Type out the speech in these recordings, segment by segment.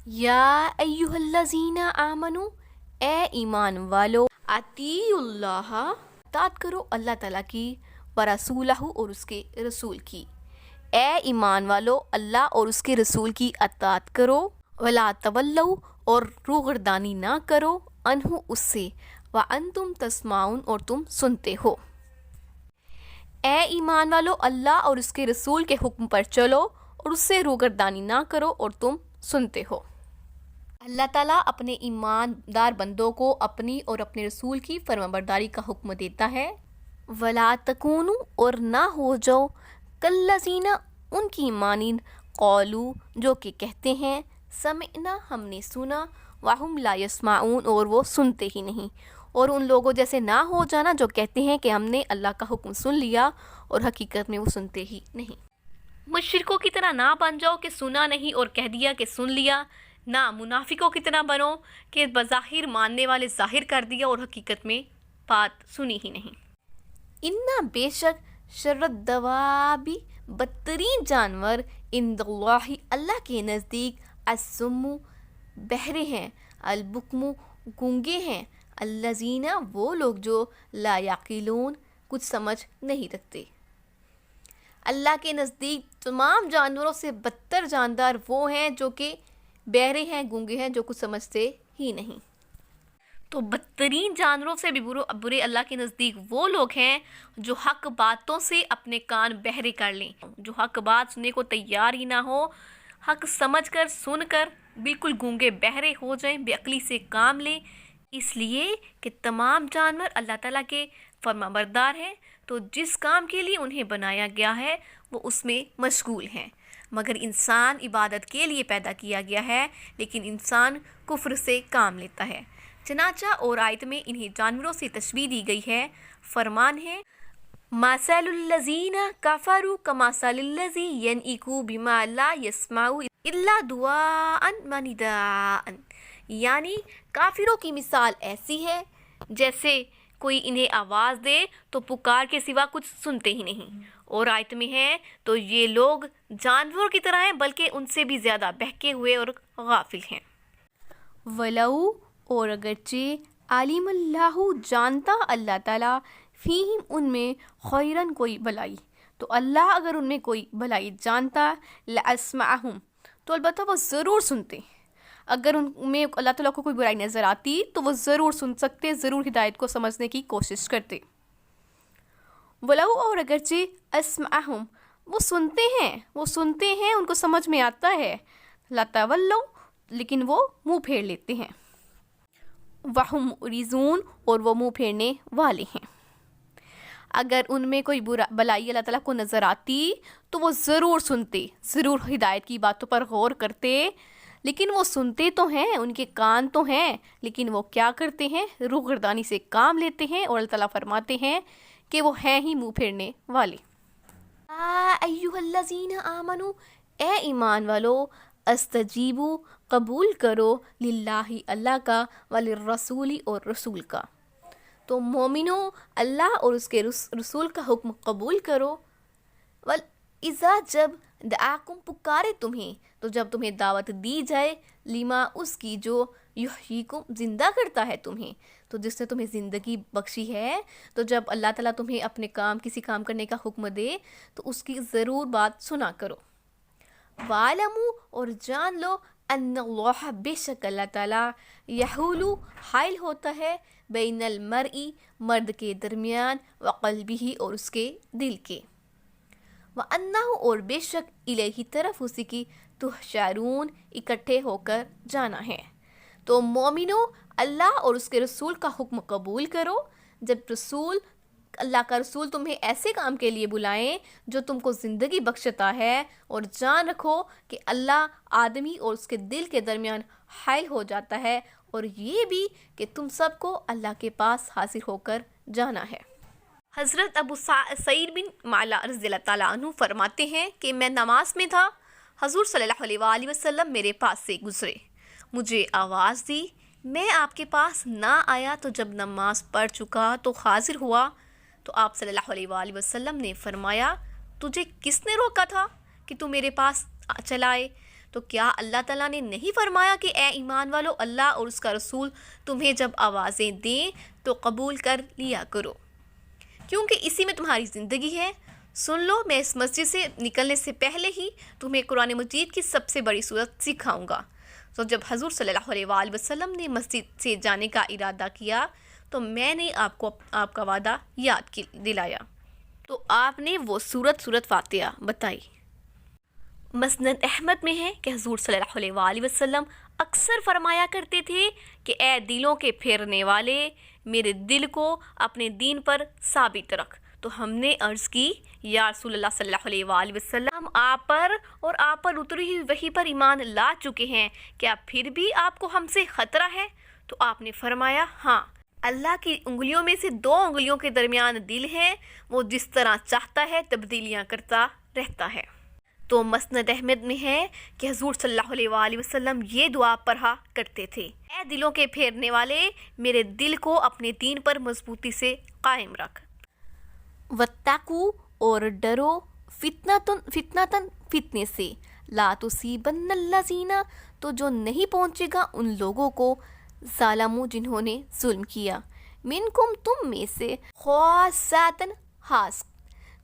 یا ایہالذین آمنو، اے ایمان والو، اطیعوا اللہ، اطاعت کرو اللہ تعالیٰ کی، ورسولہ اور اس کے رسول کی۔ اے ایمان والو، اللہ اور اس کے رسول کی اطاعت کرو، ولا تولوا اور روگردانی نہ کرو، عنہ اس سے، وانتم تسمعون اور تم سنتے ہو۔ اے ایمان والو، اللہ اور اس کے رسول کے حکم پر چلو اور اس سے روگردانی نہ کرو اور تم سنتے ہو۔ اللہ تعالیٰ اپنے ایماندار بندوں کو اپنی اور اپنے رسول کی فرمانبرداری کا حکم دیتا ہے۔ وَلَا تَكُونُوا اور نہ ہو جاؤ کالذین ان کی مانند قالوا جو کہ کہتے ہیں سمعنا ہم نے سنا، وَهُمْ لَا يَسْمَعُونَ اور وہ سنتے ہی نہیں، اور ان لوگوں جیسے نہ ہو جانا جو کہتے ہیں کہ ہم نے اللہ کا حکم سن لیا اور حقیقت میں وہ سنتے ہی نہیں۔ مشرکوں کی طرح نہ بن جاؤ کہ سنا نہیں اور کہہ دیا کہ سن لیا، نہ منافقوں کی طرح بنو کہ بظاہر ماننے والے ظاہر کر دیا اور حقیقت میں بات سنی ہی نہیں۔ انا بے شک شر الدواب بدترین جانور عند اللہ اللہ کے نزدیک الصم بہرے ہیں، البکم گونگے ہیں، الذین وہ لوگ جو لا یعقلون کچھ سمجھ نہیں رکھتے۔ اللہ کے نزدیک تمام جانوروں سے بدتر جاندار وہ ہیں جو کہ بہرے ہیں، گونگے ہیں، جو کچھ سمجھتے ہی نہیں۔ تو بدترین جانوروں سے بھی برے اللہ کے نزدیک وہ لوگ ہیں جو حق باتوں سے اپنے کان بہرے کر لیں، جو حق بات سننے کو تیار ہی نہ ہو، حق سمجھ کر سن کر بالکل گونگے بہرے ہو جائیں، بے عقلی سے کام لیں، اس لیے کہ تمام جانور اللہ تعالیٰ کے فرمانبردار ہیں، تو جس کام کے لیے انہیں بنایا گیا ہے وہ اس میں مشغول ہیں۔ مگر انسان عبادت کے لیے پیدا کیا گیا ہے، لیکن انسان کفر سے کام لیتا ہے۔ چنانچہ اور آیت میں انہیں جانوروں سے تشبیہ دی گئی ہے۔ فرمان ہے مَثَلُ الَّذِينَ كَفَرُوا كَمَثَلِ الَّذِي يَنْعِقُ بِمَا لَا يَسْمَعُ إِلَّا دُعَاءً وَنِدَاءً، یعنی کافروں کی مثال ایسی ہے جیسے کوئی انہیں آواز دے تو پکار کے سوا کچھ سنتے ہی نہیں۔ اور آیت میں ہے تو یہ لوگ جانوروں کی طرح ہیں بلکہ ان سے بھی زیادہ بہکے ہوئے اور غافل ہیں۔ وَلَوْ اور اگرچہ عالم اللہ جانتا اللہ تعالیٰ فیہم ان میں خیرن کوئی بھلائی، تو اللہ اگر ان میں کوئی بھلائی جانتا لَأَسْمَعَهُمْ تو البتہ وہ ضرور سنتے۔ اگر ان میں اللہ تعالیٰ کو کوئی برائی نظر آتی تو وہ ضرور سن سکتے، ضرور ہدایت کو سمجھنے کی کوشش کرتے۔ وَلَوْ اور اگرچہ اسمعہم وہ سنتے ہیں، ان کو سمجھ میں آتا ہے، لَتَوَلَّوْا لیکن وہ منہ پھیر لیتے ہیں، وَهُمْ مُعْرِضُونَ اور وہ منہ پھیرنے والے ہیں۔ اگر ان میں کوئی بلائی اللہ تعالیٰ کو نظر آتی تو وہ ضرور سنتے، ضرور ہدایت کی باتوں پر غور کرتے، لیکن وہ سنتے تو ہیں، ان کے کان تو ہیں، لیکن وہ کیا کرتے ہیں؟ روگردانی سے کام لیتے ہیں، اور اللہ تعالیٰ فرماتے ہیں کہ وہ ہیں ہی منہ پھیرنے والے۔ ایھا الذین آمنو، اے ایمان والو، استجیبو قبول کرو، للہ اللہ کا، وللرسول اور رسول کا۔ تو مومنو اللہ اور اس کے رسول کا حکم قبول کرو، اذا جب دعاکم پکارے تمہیں، تو جب تمہیں دعوت دی جائے، لما اس کی جو یحییکم زندہ کرتا ہے تمہیں، تو جس نے تمہیں زندگی بخشی ہے، تو جب اللہ تعالیٰ تمہیں اپنے کسی کام کرنے کا حکم دے تو اس کی ضرور بات سنا کرو۔ وَاعْلَمُوا اور جان لو، ان اللہ بے شک اللہ تعالیٰ، یحول حائل ہوتا ہے، بین المرء مرد کے درمیان، وقلبہ اور اس کے دل کے، وَأَنَّهُ اور بے شک الیہ طرف اسی کی تحشرون اکٹھے ہو کر جانا ہے۔ تو مومنو اللہ اور اس کے رسول کا حکم قبول کرو، جب اللہ کا رسول تمہیں ایسے کام کے لیے بلائیں جو تم کو زندگی بخشتا ہے، اور جان رکھو کہ اللہ آدمی اور اس کے دل کے درمیان حائل ہو جاتا ہے، اور یہ بھی کہ تم سب کو اللہ کے پاس حاضر ہو کر جانا ہے۔ حضرت ابو سعید بن معلا رضی اللہ تعالیٰ عنہ فرماتے ہیں کہ میں نماز میں تھا، حضور صلی اللہ علیہ وآلہ وسلم میرے پاس سے گزرے، مجھے آواز دی، میں آپ کے پاس نہ آیا، تو جب نماز پڑھ چکا تو حاضر ہوا، تو آپ صلی اللہ علیہ وآلہ وسلم نے فرمایا تجھے کس نے روکا تھا کہ تو میرے پاس چلائے؟ تو کیا اللہ تعالیٰ نے نہیں فرمایا کہ اے ایمان والو اللہ اور اس کا رسول تمہیں جب آوازیں دیں تو قبول کر لیا کرو، کیونکہ اسی میں تمہاری زندگی ہے۔ سن لو، میں اس مسجد سے نکلنے سے پہلے ہی تمہیں قرآن مجید کی سب سے بڑی صورت سکھاؤں گا۔ تو جب حضور صلی اللہ علیہ وآلہ وسلم نے مسجد سے جانے کا ارادہ کیا تو میں نے آپ کا وعدہ یاد دلایا، تو آپ نے وہ سورت فاتحہ بتائی۔ مسند احمد میں ہے کہ حضور صلی اللہ علیہ وآلہ وسلم اکثر فرمایا کرتے تھے کہ اے دلوں کے پھیرنے والے، میرے دل کو اپنے دین پر ثابت رکھ۔ تو ہم نے عرض کی، یا رسول اللہ صلی اللہ علیہ وآلہ وسلم، ہم آپ پر اور آپ پر اتری ہوئی وحی پر ایمان لا چکے ہیں، کیا پھر بھی آپ کو ہم سے خطرہ ہے؟ تو آپ نے فرمایا، ہاں، اللہ کی انگلیوں میں سے 2 انگلیوں کے درمیان دل ہے، وہ جس طرح چاہتا ہے تبدیلیاں کرتا رہتا ہے۔ تو مسند احمد میں ہے کہ حضور صلی اللہ علیہ وآلہ وسلم یہ دعا پڑھا کرتے تھے، اے دلوں کے پھیرنے والے، میرے دل کو اپنے دین پر مضبوطی سے قائم رکھ۔ وَاتَّقُوا، اور ڈرو، فتنتن فتنے سے، لا تصیبن الذین، تو جو نہیں پہنچے گا ان لوگوں کو، ظالموا، جنہوں نے ظلم کیا، منکم، تم میں سے، خاصۃ، خاص۔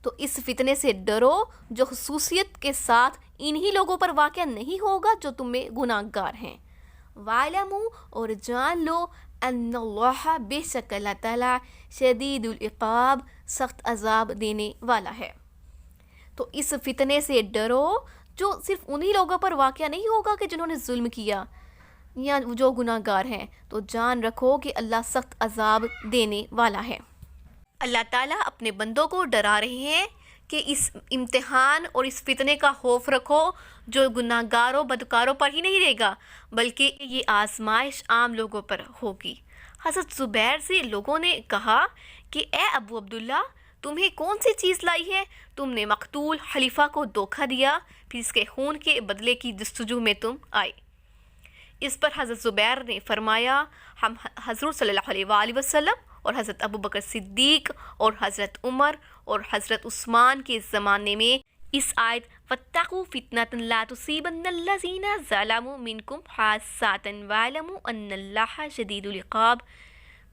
تو اس فتنے سے ڈرو جو خصوصیت کے ساتھ انہی لوگوں پر واقع نہیں ہوگا جو تم میں گناہ گار ہیں۔ وَاعْلَمُوا، اور جان لو، ان اللہ، بے شک اللہ تعالیٰ، شدید العقاب، سخت عذاب دینے والا ہے۔ تو اس فتنے سے ڈرو جو صرف انہی لوگوں پر واقع نہیں ہوگا کہ جنہوں نے ظلم کیا یا جو گناہ گار ہیں، تو جان رکھو کہ اللہ سخت عذاب دینے والا ہے۔ اللہ تعالیٰ اپنے بندوں کو ڈرا رہے ہیں کہ اس امتحان اور اس فتنے کا خوف رکھو جو گناہ گاروں بدکاروں پر ہی نہیں رہے گا، بلکہ یہ آزمائش عام لوگوں پر ہوگی۔ حضرت زبیر سے لوگوں نے کہا کہ اے ابو عبداللہ، تمہیں کون سی چیز لائی ہے؟ تم نے مقتول خلیفہ کو دھوکہ دیا، پھر اس کے خون کے بدلے کی جستجو میں تم آئے۔ اس پر حضرت زبیر نے فرمایا، ہم حضور صلی اللہ علیہ وآلہ وسلم اور حضرت ابوبکر صدیق اور حضرت عمر اور حضرت عثمان کے زمانے میں اس آیت وَاتَّقُوا فِتْنَةً لَا تُصِيبَنَّ الَّذِينَ ظَلَمُوا مِنْكُمْ خَاصَّةً وَاعْلَمُوا أَنَّ اللَّهَ شَدِيدُ الْعِقَابِ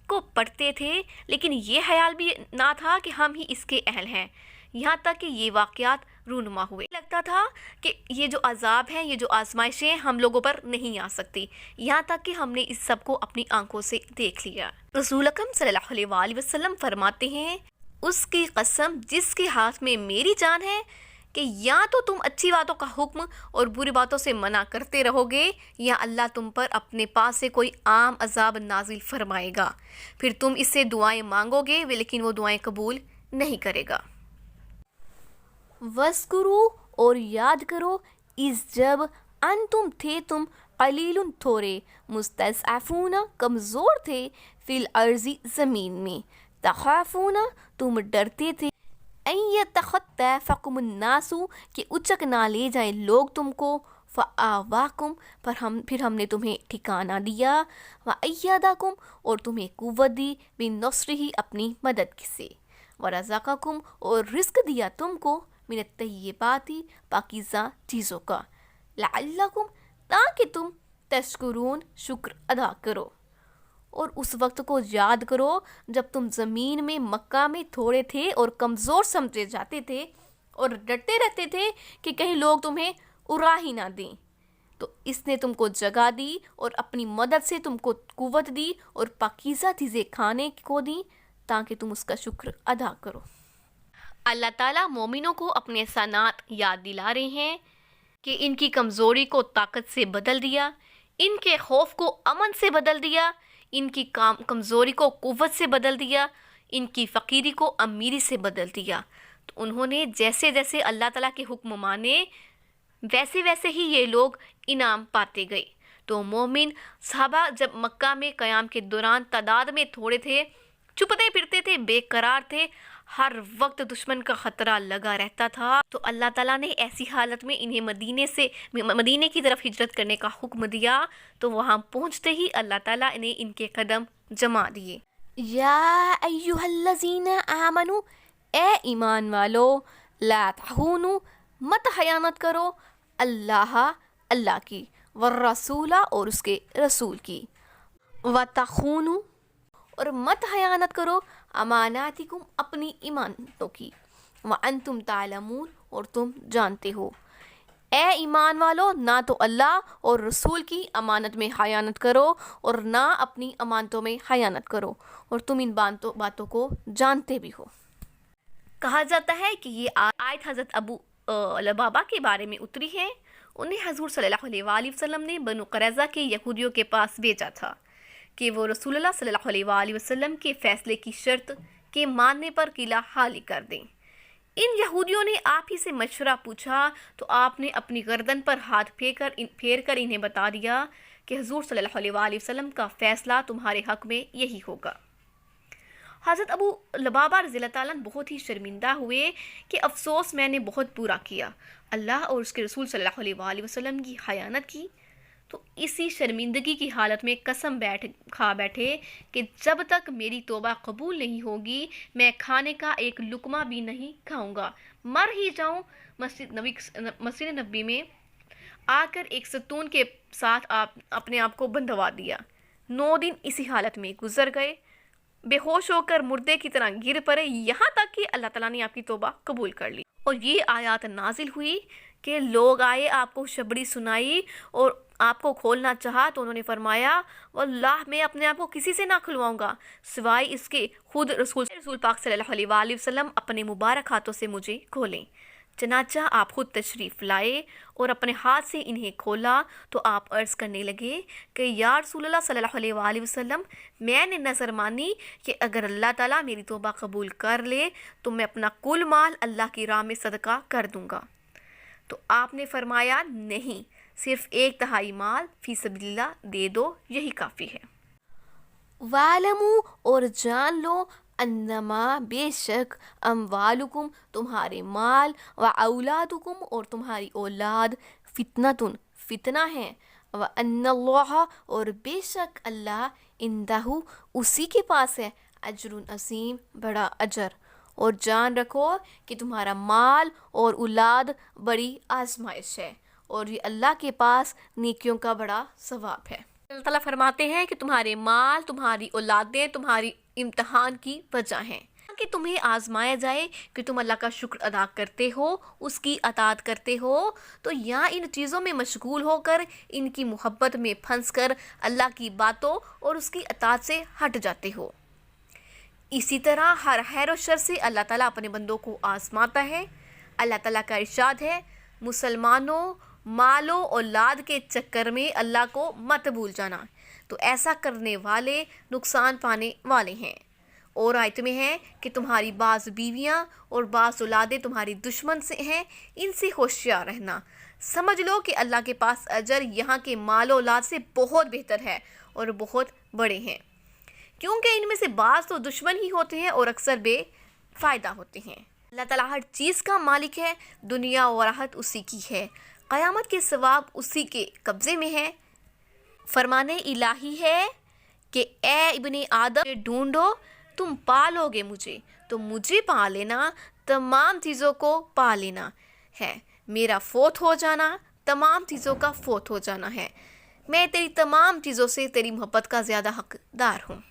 کو پڑھتے تھے، لیکن یہ خیال بھی نہ تھا کہ ہم ہی اس کے اہل ہیں، یہاں تک کہ یہ واقعات رونما ہوئے۔ لگتا تھا کہ یہ جو عذاب ہیں، یہ جو آزمائشیں ہم لوگوں پر نہیں آ سکتی، یہاں تک کہ ہم نے اس سب کو اپنی آنکھوں سے دیکھ لیا۔ رسول اکرم صلی اللہ علیہ وآلہ وسلم فرماتے ہیں، اس کی قسم جس کے ہاتھ میں میری جان ہے، کہ یا تو تم اچھی باتوں کا حکم اور بری باتوں سے منع کرتے رہو گے، یا اللہ تم پر اپنے پاس سے کوئی عام عذاب نازل فرمائے گا، پھر تم اس سے دعائیں مانگو گے لیکن وہ دعائیں قبول نہیں کرے گا۔ وَاذْكُرُوا، اور یاد کرو، اس جب انتم تھے تم قلیل تھوڑے، مستضعفون، کمزور تھے، فی الارض، زمین میں، تخافون، تم ڈرتے تھے، ان یتخطفکم الناس، کہ اچک نہ لے جائیں لوگ تم کو، فآواکم، پھر ہم نے تمہیں ٹھکانہ دیا، وأیدکم، اور تمہیں قوت دی، بنصرہ، اپنی مدد سے، ورزقکم، اور رزق دیا تم کو، من الطیبات، پاکیزہ چیزوں کا، لعلکم، تاکہ تم تشکرون، شکر ادا کرو۔ اور اس وقت کو یاد کرو جب تم زمین میں مکہ میں تھوڑے تھے اور کمزور سمجھے جاتے تھے اور ڈرتے رہتے تھے کہ کہیں لوگ تمہیں اڑا ہی نہ دیں، تو اس نے تم کو جگہ دی اور اپنی مدد سے تم کو قوت دی اور پاکیزہ چیزیں کھانے کو دی تاکہ تم اس کا شکر ادا کرو۔ اللہ تعالیٰ مومنوں کو اپنے احسانات یاد دلا رہے ہیں کہ ان کی کمزوری کو طاقت سے بدل دیا، ان کے خوف کو امن سے بدل دیا، ان کی کمزوری کو قوت سے بدل دیا، ان کی فقیری کو امیری سے بدل دیا۔ تو انہوں نے جیسے جیسے اللہ تعالیٰ کے حکم مانے ویسے ویسے ہی یہ لوگ انعام پاتے گئے۔ تو مومن صحابہ جب مکہ میں قیام کے دوران تعداد میں تھوڑے تھے، چھپتے پھرتے تھے، بے قرار تھے، ہر وقت دشمن کا خطرہ لگا رہتا تھا، تو اللہ تعالیٰ نے ایسی حالت میں انہیں مدینے کی طرف ہجرت کرنے کا حکم دیا، تو وہاں پہنچتے ہی اللہ تعالیٰ نے ان کے قدم جما دیے۔ یا ایہا الذین آمنوا، اے ایمان والو، لا تخونوا، مت خیانت کرو، اللہ، اللہ کی، والرسول اور اس کے رسول کی، وَتَخُونُوا اور مت خیانت کرو، اماناتکم اپنی امانتوں کی، وَأَنْتُمْ تَعْلَمُونَ اور تم جانتے ہو۔ اے ایمان والو، نہ تو اللہ اور رسول کی امانت میں خیانت کرو اور نہ اپنی امانتوں میں خیانت کرو، اور تم ان باتوں کو جانتے بھی ہو۔ کہا جاتا ہے کہ یہ آیت حضرت ابو لبابہ کے بارے میں اتری ہے۔ انہیں حضور صلی اللہ علیہ وآلہ وسلم نے بنو قریظہ کے یہودیوں کے پاس بھیجا تھا کہ وہ رسول اللہ صلی اللہ علیہ وآلہ وسلم کے فیصلے کی شرط کے ماننے پر قلعہ خالی کر دیں۔ ان یہودیوں نے آپ ہی سے مشورہ پوچھا تو آپ نے اپنی گردن پر ہاتھ پھیر کر انہیں بتا دیا کہ حضور صلی اللہ علیہ وآلہ وسلم کا فیصلہ تمہارے حق میں یہی ہوگا۔ حضرت ابو لبابہ رضی اللہ تعالیٰ بہت ہی شرمندہ ہوئے کہ افسوس، میں نے بہت برا کیا، اللہ اور اس کے رسول صلی اللہ علیہ وآلہ وسلم کی خیانت کی۔ تو اسی شرمندگی کی حالت میں قسم کھا بیٹھے کہ جب تک میری توبہ قبول نہیں ہوگی میں کھانے کا ایک لقمہ بھی نہیں کھاؤں گا، مر ہی جاؤں۔ مسجد نبی میں آ کر ایک ستون کے ساتھ اپنے آپ کو بندھوا دیا۔ 9 دن اسی حالت میں گزر گئے، بے ہوش ہو کر مردے کی طرح گر پڑے، یہاں تک کہ اللہ تعالیٰ نے آپ کی توبہ قبول کر لی۔ اور یہ آیات نازل ہوئی کہ لوگ آئے، آپ کو شبڑی سنائی اور آپ کو کھولنا چاہا تو انہوں نے فرمایا واللہ میں اپنے آپ کو کسی سے نہ کھلواؤں گا سوائے اس کے خود رسول پاک صلی اللہ علیہ وآلہ وسلم اپنے مبارک ہاتھوں سے مجھے کھولیں۔ چنانچہ آپ خود تشریف لائے اور اپنے ہاتھ سے انہیں کھولا تو آپ عرض کرنے لگے کہ یا رسول اللہ صلی اللہ علیہ وآلہ وسلم، میں نے نظر مانی کہ اگر اللہ تعالیٰ میری توبہ قبول کر لے تو میں اپنا کل مال اللہ کی راہ میں صدقہ کر دوں گا۔ تو آپ نے فرمایا نہیں، صرف 1/3 مال فی سبیل اللہ دے دو، یہی کافی ہے۔ وَاعْلَمُوا اور جان لو، انما بے شک، اموالکم تمہارے مال، واولادکم اور تمہاری اولاد، فتنتن فتنہ ہے، وان اللہ اور بے شک اللہ، عندہ اسی کے پاس ہے، اجر عظیم بڑا اجر۔ اور جان رکھو کہ تمہارا مال اور اولاد بڑی آزمائش ہے اور یہ اللہ کے پاس نیکیوں کا بڑا ثواب ہے۔ اللہ تعالیٰ فرماتے ہیں کہ تمہارے مال، تمہاری اولادیں تمہاری امتحان کی وجہ ہیں، کہ تمہیں آزمایا جائے کہ تم اللہ کا شکر ادا کرتے ہو، اس کی اطاعت کرتے ہو، تو یا ان چیزوں میں مشغول ہو کر ان کی محبت میں پھنس کر اللہ کی باتوں اور اس کی اطاعت سے ہٹ جاتے ہو۔ اسی طرح ہر خیر و شر سے اللہ تعالیٰ اپنے بندوں کو آزماتا ہے۔ اللہ تعالیٰ کا ارشاد ہے، مسلمانوں مال و اولاد کے چکر میں اللہ کو مت بھول جانا، تو ایسا کرنے والے نقصان پانے والے ہیں۔ اور آیت میں ہے کہ تمہاری بعض بیویاں اور بعض اولادیں تمہاری دشمن سے ہیں، ان سے ہوشیار رہنا، سمجھ لو کہ اللہ کے پاس اجر یہاں کے مال و اولاد سے بہت بہتر ہے اور بہت بڑے ہیں، کیونکہ ان میں سے بعض تو دشمن ہی ہوتے ہیں اور اکثر بے فائدہ ہوتے ہیں۔ اللہ تعالیٰ ہر چیز کا مالک ہے، دنیا و راحت اسی کی ہے، قیامت کے ثواب اسی کے قبضے میں ہے۔ فرمان الہی ہے کہ اے ابن آدم ڈھونڈو، تم پالو گے مجھے، تو مجھے پا لینا، تمام چیزوں کو پا لینا ہے، میرا فوت ہو جانا تمام چیزوں کا فوت ہو جانا ہے، میں تیری تمام چیزوں سے تیری محبت کا زیادہ حقدار ہوں۔